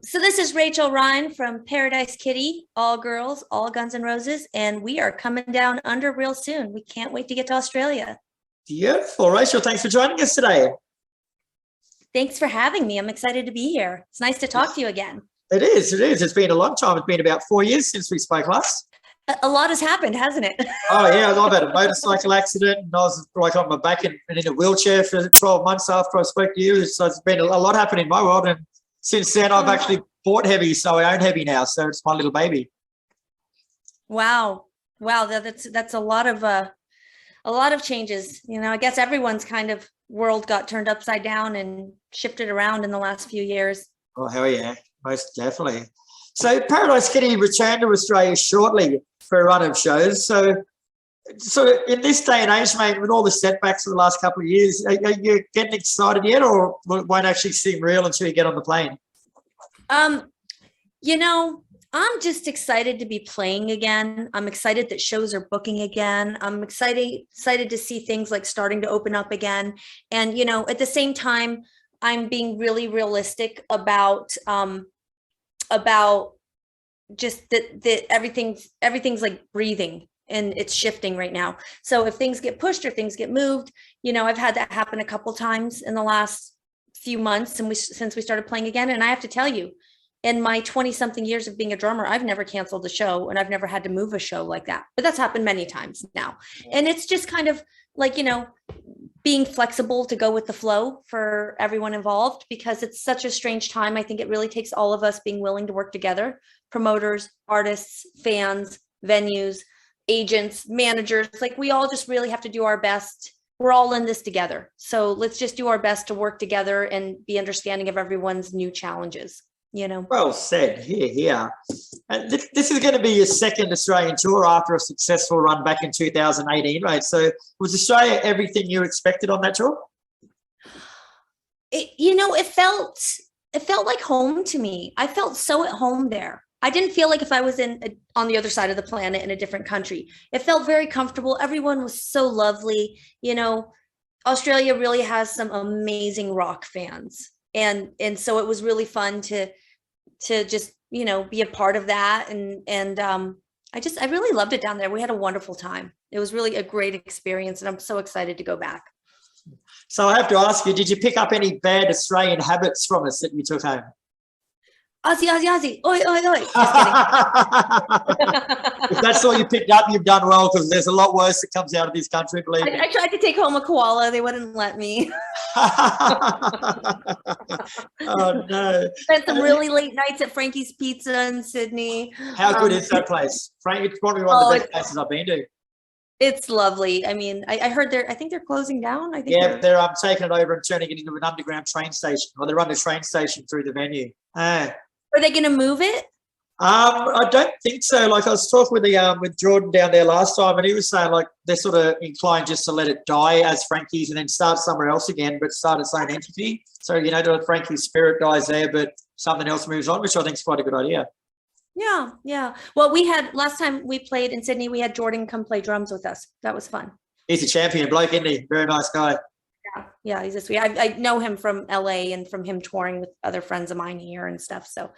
So this is Rachael Rine from Paradise Kitty, all girls, all Guns N' Roses, and we are coming down under real soon. We can't wait to get to Australia. Beautiful. Rachel, thanks for joining us today. Thanks for having me. I'm excited to be here. It's nice to talk to you again. It is. It's been a long time. It's been about 4 years since we spoke last. A lot has happened, hasn't it? Oh, yeah. I've had a motorcycle accident and I was like on my back and in a wheelchair for 12 months after I spoke to you. So it's been a lot happening in my world. And since then, I've actually bought Heavy, so I own Heavy now. So it's my little baby. Wow. That's a lot of changes. You know, I guess everyone's kind of world got turned upside down and shifted around in the last few years. Oh, hell yeah. Most definitely. So Paradise Kitty returned to Australia shortly for a run of shows. So in this day and age, mate, with all the setbacks of the last couple of years, are you getting excited yet, or won't actually seem real until you get on the plane? You know, I'm just excited to be playing again. I'm excited that shows are booking again. I'm excited to see things like starting to open up again. And, you know, at the same time, I'm being really realistic about just that everything's like breathing and it's shifting right now. So if things get pushed or things get moved, you know, I've had that happen a couple times in the last few months since we started playing again. And I have to tell you, in my 20 something years of being a drummer, I've never canceled a show and I've never had to move a show like that, but that's happened many times now. And it's just kind of like, you know, being flexible to go with the flow for everyone involved, because it's such a strange time. I think it really takes all of us being willing to work together, promoters, artists, fans, venues, agents, managers, like we all just really have to do our best. We're all in this together. So let's just do our best to work together and be understanding of everyone's new challenges. You know, well said. Here. And this is going to be your second Australian tour after a successful run back in 2018, right? So was Australia everything you expected on that tour? It felt like home to me. I felt so at home there. I didn't feel like if I was on the other side of the planet in a different country. It felt very comfortable. Everyone was so lovely. You know, Australia really has some amazing rock fans. And so it was really fun to just, you know, be a part of that. And I really loved it down there. We had a wonderful time. It was really a great experience. And I'm so excited to go back. So I have to ask you, did you pick up any bad Australian habits from us that you took home? Aussie, oi, oi, oi. Just If that's all you picked up, you've done well, because there's a lot worse that comes out of this country, believe me. I tried to take home a koala. They wouldn't let me. Oh, no. Spent some really late nights at Frankie's Pizza in Sydney. How good is that place? Frank, it's probably one of the best places I've been to. It's lovely. I mean, I heard I think they're closing down. I think they're taking it over and turning it into an underground train station. Or they run the train station through the venue. Are they going to move it? I don't think so. Like I was talking with Jordan down there last time, and he was saying like they're sort of inclined just to let it die as Frankie's and then start somewhere else again, but start its own entity. So, you know, the Frankie's spirit dies there, but something else moves on, which I think is quite a good idea. Yeah. Well, last time we played in Sydney, we had Jordan come play drums with us. That was fun. He's a champion bloke, isn't he? Very nice guy. Yeah, he's a sweet. I know him from LA and from him touring with other friends of mine here and stuff. So,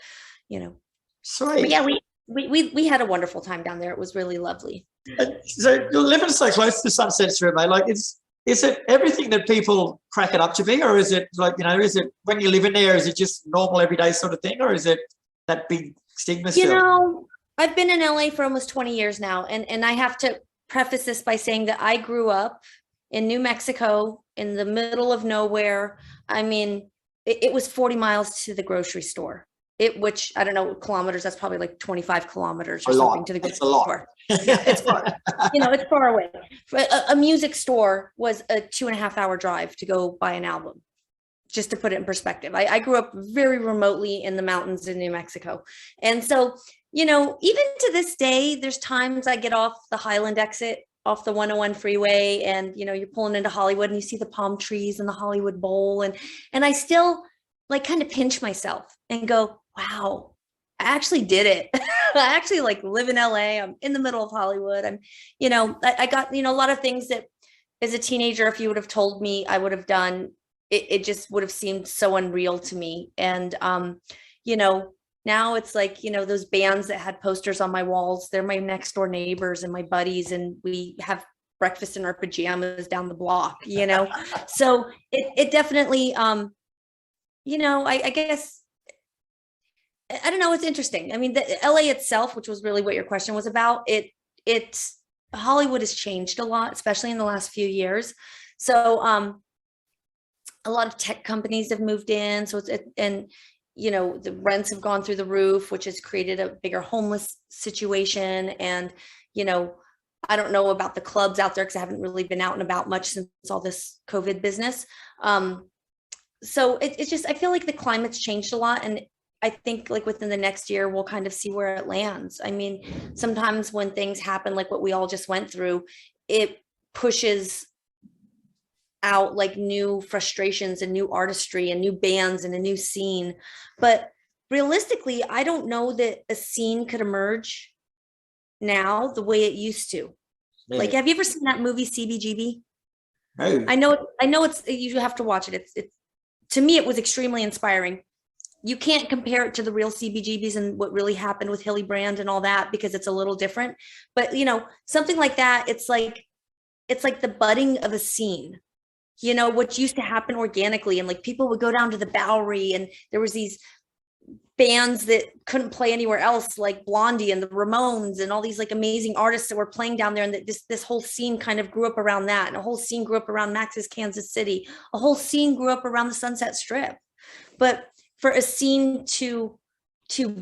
you know, sweet. But yeah, we had a wonderful time down there. It was really lovely. So you're living so close to Sunset Strip, mate. Like, is it everything that people crack it up to be, or is it like, you know, is it when you live in there, is it just normal everyday sort of thing, or is it that big stigma still? You know, I've been in LA for almost 20 years now, and I have to preface this by saying that I grew up in New Mexico, in the middle of nowhere. I mean, it was 40 miles to the grocery store. Which I don't know kilometers. That's probably like 25 kilometers or something to the grocery store. It's far. You know, it's far away. A music store was a 2.5 hour drive to go buy an album. Just to put it in perspective, I grew up very remotely in the mountains in New Mexico, and so, you know, even to this day, there's times I get off the Highland exit off the 101 freeway, and you know, you're pulling into Hollywood and you see the palm trees and the Hollywood Bowl, and I still like kind of pinch myself and go, wow, I actually did it. I actually like live in LA. I'm in the middle of Hollywood. I'm, you know, I got, you know, a lot of things that as a teenager, if you would have told me I would have done, it just would have seemed so unreal to me. And, you know, Now it's like, those bands that had posters on my walls, they're my next door neighbors and my buddies, and we have breakfast in our pajamas down the block. So it definitely, I guess, I don't know, it's interesting. I mean, the LA itself, which was really what your question was about, Hollywood has changed a lot, especially in the last few years. So a lot of tech companies have moved in. So the rents have gone through the roof, which has created a bigger homeless situation. And, I don't know about the clubs out there because I haven't really been out and about much since all this COVID business. So it's just, I feel like the climate's changed a lot. And I think like within the next year, we'll kind of see where it lands. I mean, sometimes when things happen, like what we all just went through, it pushes out like new frustrations and new artistry and new bands and a new scene. But realistically, I don't know that a scene could emerge now the way it used to. Yeah. Like, have you ever seen that movie CBGB? Oh. I know you have to watch it. It's to me, it was extremely inspiring. You can't compare it to the real CBGBs and what really happened with Hilly Brand and all that, because it's a little different. But something like that, it's like the budding of a scene. What used to happen organically, and like people would go down to the Bowery, and there was these bands that couldn't play anywhere else, like Blondie and the Ramones and all these like amazing artists that were playing down there. And that this whole scene kind of grew up around that. And a whole scene grew up around Max's Kansas City. A whole scene grew up around the Sunset Strip. But for a scene to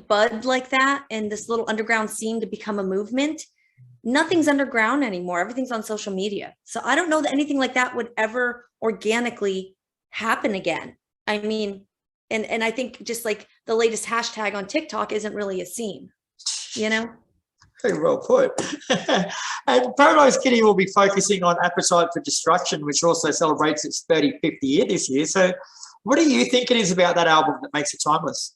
bud like that, and this little underground scene to become a movement, nothing's underground anymore. Everything's on social media. So I don't know that anything like that would ever organically happen again. I mean, and I think just like the latest hashtag on TikTok isn't really a scene, Very well put. And Paradise Kitty will be focusing on Appetite for Destruction, which also celebrates its 35th year this year. So what do you think it is about that album that makes it timeless?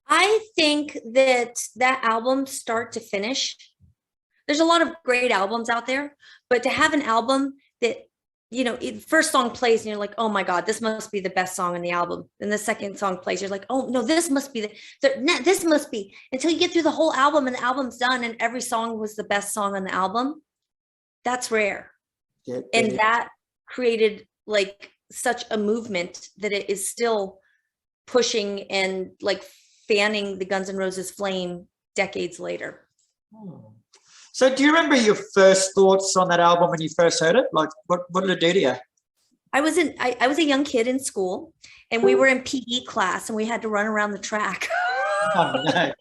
I think that album, start to finish, there's a lot of great albums out there, but to have an album that, first song plays and you're like, oh my God, this must be the best song on the album. And the second song plays, you're like, oh no, this must be this must be, until you get through the whole album and the album's done and every song was the best song on the album. That's rare. Yeah, and that created like such a movement that it is still pushing and like fanning the Guns N' Roses flame decades later. So do you remember your first thoughts on that album when you first heard it? Like what did it do to you? I was a young kid in school, and we were in PE class and we had to run around the track. Oh no.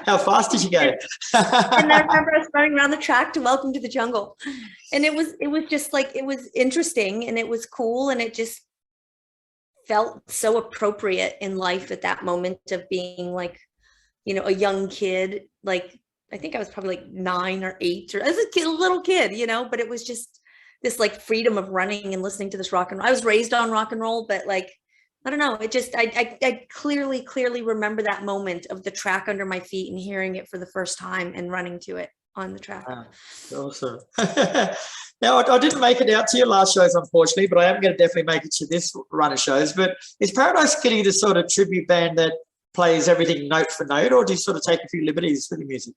How fast did you go? And I remember us running around the track to Welcome to the Jungle. And it was just like, it was interesting and it was cool. And it just felt so appropriate in life at that moment of being like, a young kid. Like, I think I was probably like 9 or 8, or as a little kid, but it was just this like freedom of running and listening to this rock and roll. I was raised on rock and roll, but like, I don't know. It just, I clearly remember that moment of the track under my feet and hearing it for the first time and running to it on the track. Awesome. Now, I didn't make it out to your last shows, unfortunately, but I am going to definitely make it to this run of shows. But is Paradise Kitty the sort of tribute band that plays everything note for note, or do you sort of take a few liberties with the music?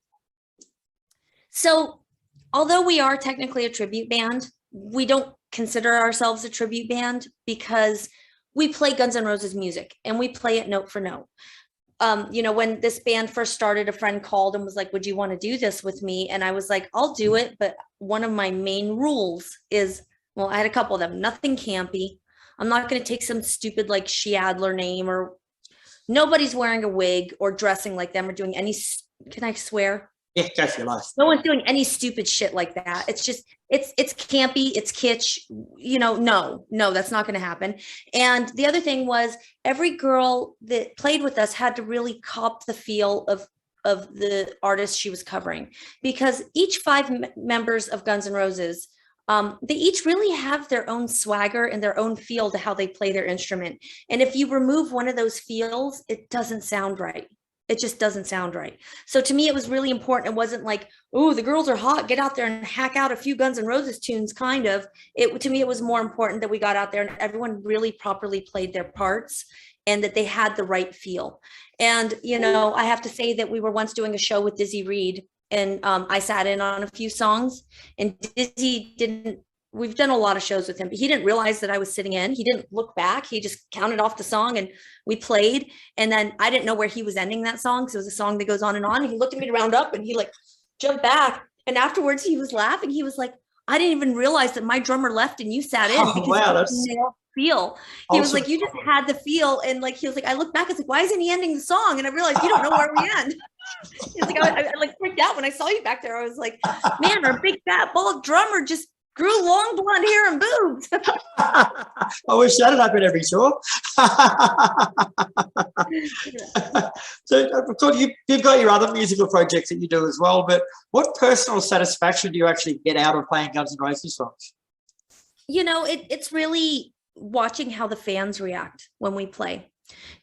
So, although we are technically a tribute band, we don't consider ourselves a tribute band because we play Guns N' Roses music and we play it note for note. When this band first started, a friend called and was like, would you want to do this with me? And I was like, I'll do it. But one of my main rules is, well, I had a couple of them, nothing campy. I'm not going to take some stupid like She Adler name, or nobody's wearing a wig or dressing like them or doing any, can I swear? Yeah, go for your life. No one's doing any stupid shit like that. It's just, it's campy, it's kitsch, no, that's not going to happen. And the other thing was, every girl that played with us had to really cop the feel of the artist she was covering, because each 5 members of Guns N' Roses, they each really have their own swagger and their own feel to how they play their instrument. And if you remove one of those feels, it doesn't sound right. It just doesn't sound right. So to me, it was really important. It wasn't like, oh, the girls are hot, get out there and hack out a few Guns N' Roses tunes, kind of. To me, it was more important that we got out there and everyone really properly played their parts and that they had the right feel. And, you know, I have to say that we were once doing a show with Dizzy Reed, and I sat in on a few songs, and Dizzy didn't, we've done a lot of shows with him, but he didn't realize that I was sitting in. He didn't look back. He just counted off the song and we played. And then I didn't know where he was ending that song, because it was a song that goes on and on. And he looked at me to round up, and he like jumped back. And afterwards he was laughing. He was like, I didn't even realize that my drummer left and you sat in. Oh, wow, that's feel. He was like, you just had the feel. And like, he was like, I looked back, I was like, why isn't he ending the song? And I realized you don't know where we end. He was like, I like freaked out when I saw you back there. I was like, man, our big fat bald drummer just grew long blonde hair and boobs. I wish that had happened every show. So, of course, you've got your other musical projects that you do as well, but what personal satisfaction do you actually get out of playing Guns N' Roses songs? You know, it's really watching how the fans react when we play.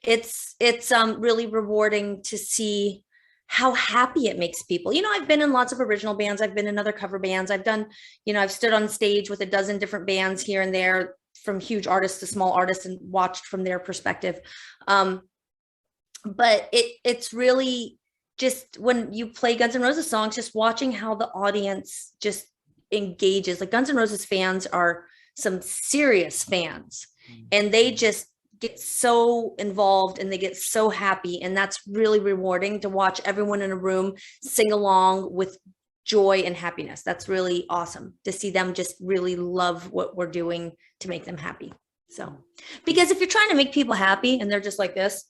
It's really rewarding to see how happy it makes people. You know, I've been in lots of original bands. I've been in other cover bands. I've done, you know, I've stood on stage with a dozen different bands here and there, from huge artists to small artists, and watched from their perspective. But it's really just, when you play Guns N' Roses songs, just watching how the audience just engages. Like, Guns N' Roses fans are some serious fans, and they just get so involved and they get so happy, and that's really rewarding to watch everyone in a room sing along with joy and happiness. That's really awesome to see them just really love what we're doing to make them happy. So, because if you're trying to make people happy and they're just like this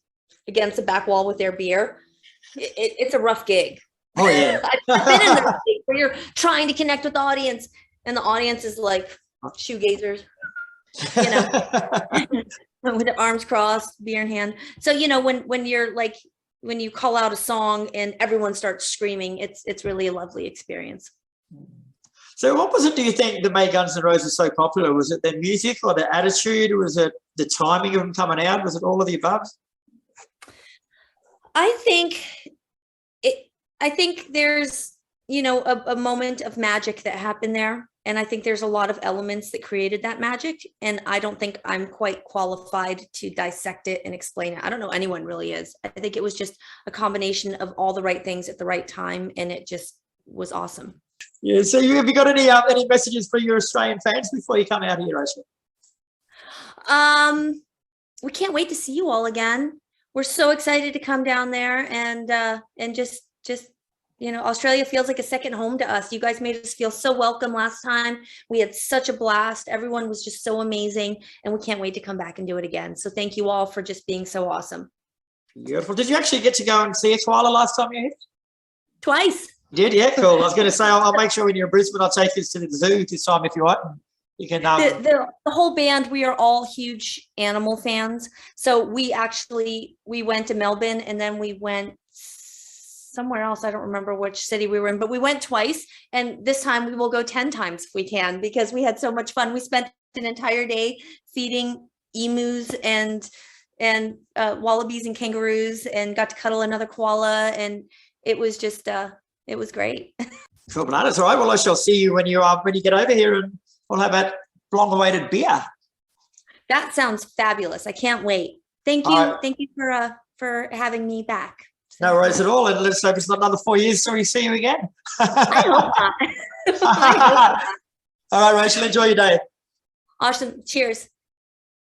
against the back wall with their beer, it's a rough gig. Oh yeah. I've been in the gig where you're trying to connect with the audience and the audience is like shoegazers, you know, with their arms crossed, beer in hand. So, you know, when you're like, when you call out a song and everyone starts screaming, it's really a lovely experience. So what was it, do you think, that made Guns N' Roses so popular? Was it their music or their attitude? Was it the timing of them coming out? Was it all of the above? I think there's, you know, a moment of magic that happened there. And I think there's a lot of elements that created that magic. And I don't think I'm quite qualified to dissect it and explain it. I don't know anyone really is. I think it was just a combination of all the right things at the right time. And it just was awesome. Yeah. So have you got any messages for your Australian fans before you come out here, Rachael? We can't wait to see you all again. We're so excited to come down there and just, you know, Australia feels like a second home to us. You guys made us feel so welcome last time. We had such a blast. Everyone was just so amazing, and we can't wait to come back and do it again. So thank you all for just being so awesome. Beautiful. Did you actually get to go and see a koala last time you were here? Twice. You did? Yeah, cool. I was going to say, I'll make sure when you're in Brisbane, I'll take you to the zoo this time if you want. You can. The whole band, we are all huge animal fans. So we went to Melbourne, and then we went somewhere else. I don't remember which city we were in, but we went twice. And this time we will go 10 times if we can, because we had so much fun. We spent an entire day feeding emus and wallabies and kangaroos, and got to cuddle another koala. And it was just, it was great. Cool, bananas. All right. Well, I shall see you when you get over here, and we'll have that long-awaited beer. That sounds fabulous. I can't wait. Thank you. Thank you for having me back. No worries at all. And let's hope it's not another 4 years till we see you again. I hope not. All right, Rachael, enjoy your day. Awesome. Cheers.